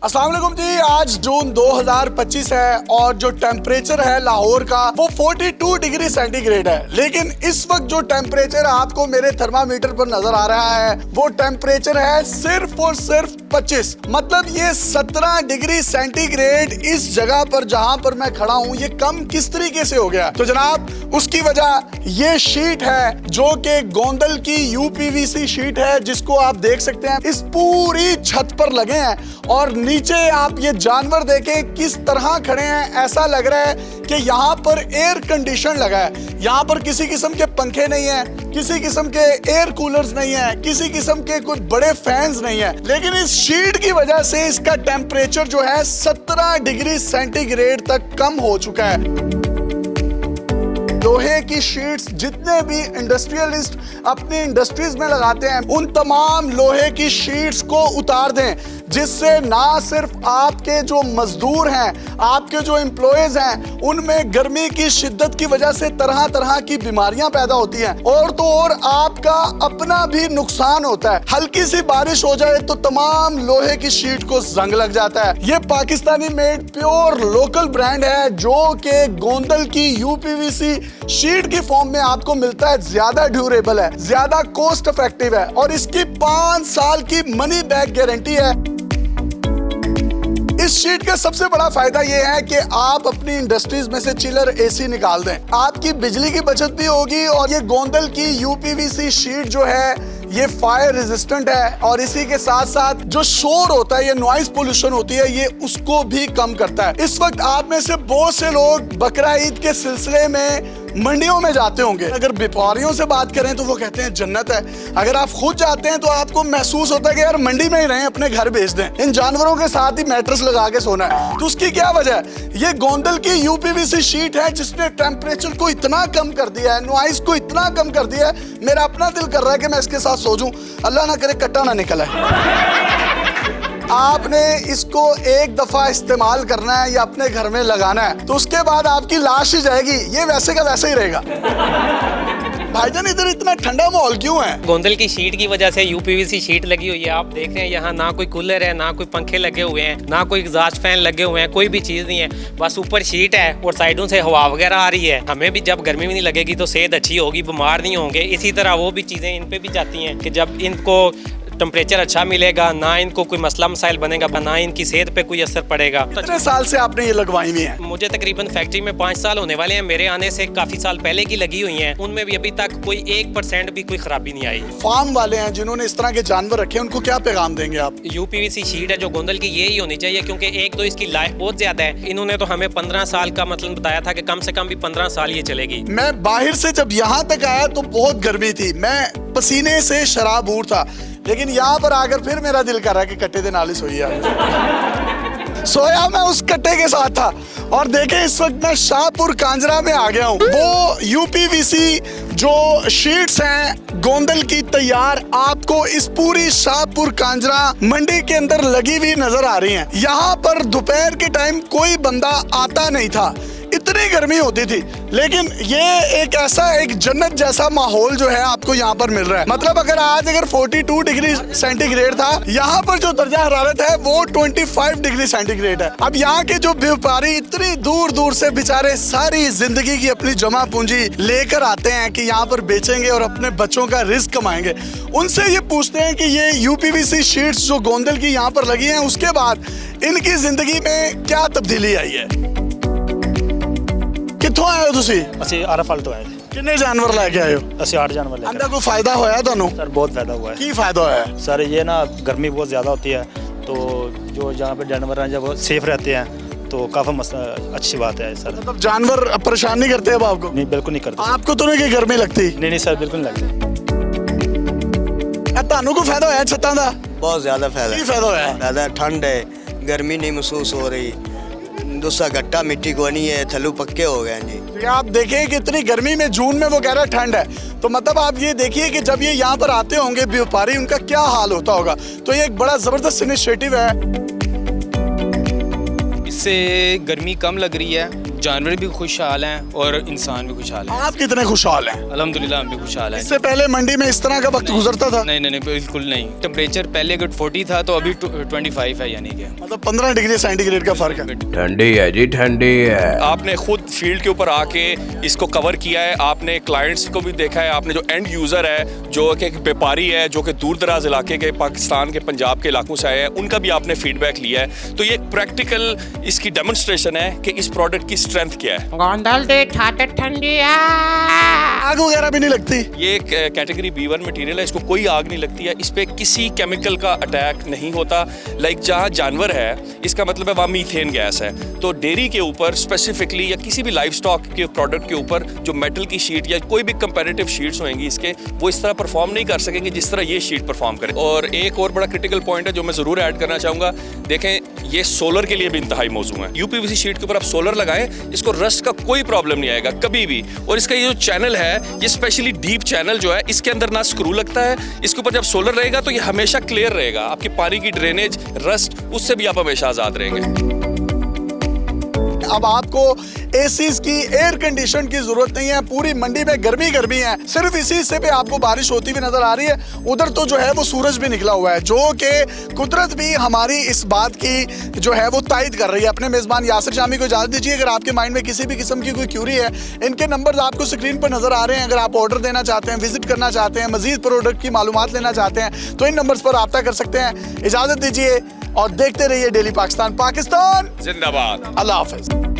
अस्सलाम वालेकुम जी। आज जून 2025 है और जो टेम्परेचर है लाहौर का वो 42 डिग्री सेंटीग्रेड है। लेकिन इस वक्त जो टेम्परेचर आपको मेरे थर्मामीटर पर नजर आ रहा है वो टेम्परेचर है सिर्फ और सिर्फ 25। मतलब ये 17 डिग्री सेंटीग्रेड इस जगह पर जहां पर मैं खड़ा हूं ये कम किस तरीके से हो गया। तो जनाब उसकी वजह ये शीट है जो कि गोंदल की यूपीवीसी शीट है जिसको आप देख सकते हैं इस पूरी छत पर लगे हैं और नीचे आप ये जानवर देखें किस तरह खड़े हैं। ऐसा लग रहा है कि यहाँ पर एयर कंडीशन लगा है। यहाँ पर किसी किस्म के पंखे नहीं है, किसी किस्म के एयर कूलर्स नहीं है, किसी किस्म के कोई बड़े फैंस नहीं है। लेकिन इस शीट की वजह से इसका टेम्परेचर जो है 17 डिग्री सेंटीग्रेड तक कम हो चुका है। लोहे की शीट्स जितने भी इंडस्ट्रियलिस्ट अपनी इंडस्ट्रीज में लगाते हैं उन तमाम लोहे की शीट्स को उतार दें, जिससे ना सिर्फ आपके जो मजदूर हैं, आपके जो एम्प्लॉयज हैं, उनमें गर्मी की शिद्दत की वजह से तरह तरह की बीमारियां पैदा होती हैं और तो और आपका अपना भी नुकसान होता है। हल्की सी बारिश हो जाए तो तमाम लोहे की शीट को जंग लग जाता है। ये Pakistani made pure local brand है जो कि गोंदल की यूपीवीसी शीट की फॉर्म में आपको मिलता है। ज्यादा ड्यूरेबल है, ज्यादा कॉस्ट इफेक्टिव है और इसकी 5 साल की मनी बैक गारंटी है। इस शीट का सबसे बड़ा फायदा यह है कि आप अपनी इंडस्ट्रीज में से चिलर एसी निकाल दें, आपकी बिजली की बचत भी होगी और ये गोंदल की यूपीवीसी शीट जो है ये फायर रेजिस्टेंट है और इसी के साथ साथ जो शोर होता है, ये नॉइज पोल्यूशन होती है, ये उसको भी कम करता है। इस वक्त आप में से बहुत से लोग बकरा ईद के सिलसिले में मंडियों में जाते होंगे। अगर व्यापारियों से बात करें तो वो कहते हैं जन्नत है। अगर आप खुद जाते हैं तो आपको महसूस होता है कि यार मंडी में ही रहें, अपने घर भेज दें। इन जानवरों के साथ ही मैट्रेस लगा के सोना है। तो उसकी क्या वजह है? ये गोंदल की यूपीवीसी शीट है जिसने टेम्परेचर को इतना कम कर दिया है, नॉइज को इतना कम कर दिया है, मेरा अपना दिल कर रहा है कि मैं इसके साथ सो जाऊं। अल्लाह ना करे कट्टा ना निकले। आपने इसको एक दफा इस्तेमाल करना है या अपने घर में लगाना है तो उसके बाद आपकी लाश ही जाएगी, ये वैसे का वैसे ही रहेगा। भाईजान इधर इतना ठंडा माहौल क्यों है? गोंदल की शीट की वजह से यूपीवीसी शीट लगी हुई है। आप देख रहे हैं यहाँ ना कोई कूलर है, ना कोई पंखे लगे हुए हैं, ना कोई एग्जॉस्ट फैन लगे हुए हैं, कोई भी चीज़ नहीं है। बस ऊपर शीट है और साइडों से हवा वगैरह आ रही है। हमें भी जब गर्मी में नहीं लगेगी तो सेहत अच्छी होगी, बीमार नहीं होंगे। इसी तरह वो भी चीज़ें इन पे भी जाती हैं कि जब इनको टेम्परेचर अच्छा मिलेगा ना इनको कोई मसला मसाइल बनेगा, ना इनकी सेहत पे कोई असर पड़ेगा। कितने साल से आपने ये लगवाई हुई है? मुझे तकरीबन फैक्ट्री में 5 साल होने वाले हैं। मेरे आने से काफ़ी साल पहले की लगी हुई हैं। उनमें भी अभी तक कोई 1% भी कोई खराबी नहीं आई। फार्म वाले हैं जिन्होंने इस तरह के जानवर रखे उनको क्या पैगाम देंगे आप? यूपीवीसी शीट है जो गोंदल की यही होनी चाहिए क्योंकि एक तो इसकी लाइफ बहुत ज्यादा है। इन्होंने तो हमें 15 साल का मतलब बताया था कि कम से कम भी 15 साल ये चलेगी। मैं बाहर से जब यहाँ तक आया तो बहुत गर्मी थी, मैं पसीने से शराबूर था, लेकिन यहाँ पर आकर फिर मेरा दिल कर रहा है कि कट्टे दे नाली सोई सोया मैं उस कट्टे के साथ था। और देखें इस वक्त मैं शाहपुर कांजरा में आ गया हूँ। वो यूपीवीसी जो शीट्स हैं गोंदल की तैयार आपको इस पूरी शाहपुर कांजरा मंडी के अंदर लगी हुई नजर आ रही हैं। यहाँ पर दोपहर के टाइम कोई बंदा आता नहीं था, इतनी गर्मी होती थी। लेकिन ये एक ऐसा एक जन्नत जैसा माहौल जो है आपको यहाँ पर मिल रहा है। मतलब अगर 42 डिग्री सेंटीग्रेड था, यहाँ पर जो दर्जा हरारत है वो 25 डिग्री सेंटीग्रेड है। अब यहाँ के जो व्यापारी इतनी दूर दूर से बेचारे सारी जिंदगी की अपनी जमा पूंजी लेकर आते हैं कि यहाँ पर बेचेंगे और अपने बच्चों का रिस्क कमाएंगे, उनसे ये पूछते हैं कि ये यूपीवीसी शीट्स जो गोंदल की यहाँ पर लगी हैं उसके बाद इनकी जिंदगी में क्या तब्दीली आई है। कित्थों आए हो तुसी? ਅਸੀਂ ਆਰਫਲ ਤੋਂ ਆਏ कितने जानवर लेके आए हो? ਅਸੀਂ 8 जानवर लेकर अंदर कोई फायदा होया ਤੁਹਾਨੂੰ? सर बहुत फायदा हुआ है की फायदा होया? सर ये ना गर्मी बहुत ज़्यादा होती है तो जो जहाँ पे जानवर हैं जब वो सेफ रहते हैं तो काफ़ी अच्छी बात है सर। मतलब जानवर परेशान नहीं करते अब आपको? नहीं बिल्कुल नहीं करते। आपको तो नहीं कि गर्मी लगती? नहीं सर बिल्कुल नहीं लगती। ਤੁਹਾਨੂੰ ਕੋਈ फायदा होया छत्तां दा? बहुत ज़्यादा फायदा की फायदा होया? ज़्यादा ठंड है, गर्मी नहीं महसूस हो रही, दूसरा गट्टा मिट्टी को नहीं है, थल्लू पक्के हो गए जी। तो आप देखें कि इतनी गर्मी में जून में वो कह रहा है ठंड है, तो मतलब आप ये देखिए कि जब ये यहाँ पर आते होंगे व्यापारी उनका क्या हाल होता होगा। तो ये एक बड़ा जबरदस्त इनिशिएटिव है। इससे गर्मी कम लग रही है, जानवर भी खुशहाल हैं और इंसान भी खुशहाल हैं। आप कितने खुशहाल हैं? अल्हम्दुलिल्लाह हम भी खुशहाल हैं। इससे पहले मंडी में इस तरह का वक्त गुजरता था? नहीं नहीं नहीं बिल्कुल नहीं। टेम्परेचर पहले अगर 40 था तो अभी 25 है, यानी कि मतलब 15 डिग्री सेंटीग्रेड का फर्क है। ठंडी है जी, ठंडी है। आपने खुद फील्ड के ऊपर आके इसको कवर किया है, आपने क्लाइंट्स को भी देखा है, आपने जो एंड यूज़र है, जो कि एक व्यापारी है, जो कि दूर दराज इलाके के पाकिस्तान के पंजाब के इलाकों से आए हैं, उनका भी आपने फीडबैक लिया है। तो ये प्रैक्टिकल इसकी डेमोन्स्ट्रेशन है कि इस प्रोडक्ट की स्ट्रेंथ क्या है। गोंदल दे ठाटे ठंडी आग वगैरह भी नहीं लगती? ये एक कैटेगरी B1 मटेरियल है, इसको कोई आग नहीं लगती है, इस पे किसी केमिकल का अटैक नहीं होता। लाइक जहाँ जानवर है, इसका मतलब है वहाँ मीथेन गैस है। तो डेयरी के ऊपर स्पेसिफिकली या किसी भी लाइफ स्टॉक के प्रोडक्ट के ऊपर जो मेटल की शीट या कोई भी कंपैरेटिव शीट्स होंगी इसके, वो इस तरह परफॉर्म नहीं कर सकेंगे जिस तरह ये शीट परफॉर्म करे। और एक और बड़ा क्रिटिकल पॉइंट है जो मैं ज़रूर ऐड करना चाहूँगा, देखें ये सोलर के लिए भी इंतहाई मौजू है। UPVC शीट के ऊपर आप सोलर लगाएं, इसको रस्ट का कोई प्रॉब्लम नहीं आएगा कभी भी। और इसका ये जो चैनल है, ये स्पेशली डीप चैनल जो है, इसके अंदर ना स्क्रू लगता है, इसके ऊपर जब सोलर रहेगा तो ये हमेशा क्लियर रहेगा। आपकी पानी की ड्रेनेज, रस्ट, उससे भी आप हमेशा आज़ाद रहेंगे। अब आपको एसीज की, एयर कंडीशन की जरूरत नहीं है। पूरी मंडी में गर्मी गर्मी है, सिर्फ इसी से पे आपको बारिश होती हुई नजर आ रही है। उधर तो जो है वो सूरज भी निकला हुआ है, जो कि कुदरत भी हमारी इस बात की जो है वो तायद कर रही है। अपने मेजबान यासिर शामी को इजाजत दीजिए। अगर आपके माइंड में किसी भी किस्म की कोई क्यूरी है, इनके नंबर्स आपको स्क्रीन पर नजर आ रहे हैं। अगर आप ऑर्डर देना चाहते हैं, विजिट करना चाहते हैं, मजीद प्रोडक्ट की मालूमात लेना चाहते हैं, तो इन नंबर्स पर रब्ता कर सकते हैं। इजाजत दीजिए और देखते रहिए डेली पाकिस्तान। पाकिस्तान जिंदाबाद। अल्लाह हाफिज।